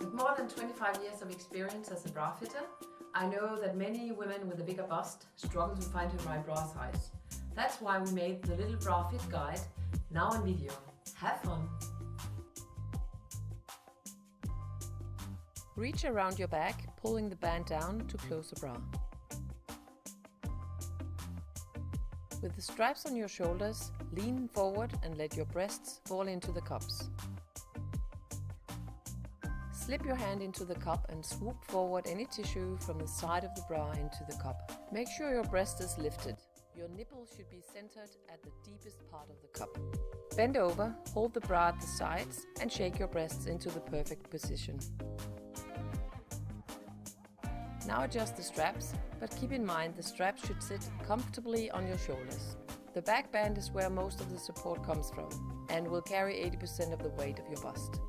With more than 25 years of experience as a bra fitter, I know that many women with a bigger bust struggle to find her right bra size. That's why we made the Little Bra Fit Guide, now on video. Have fun! Reach around your back, pulling the band down to close the bra. With the straps on your shoulders, lean forward and let your breasts fall into the cups. Slip your hand into the cup and swoop forward any tissue from the side of the bra into the cup. Make sure your breast is lifted. Your nipple should be centered at the deepest part of the cup. Bend over, hold the bra at the sides and shake your breasts into the perfect position. Now adjust the straps, but keep in mind the straps should sit comfortably on your shoulders. The back band is where most of the support comes from and will carry 80% of the weight of your bust.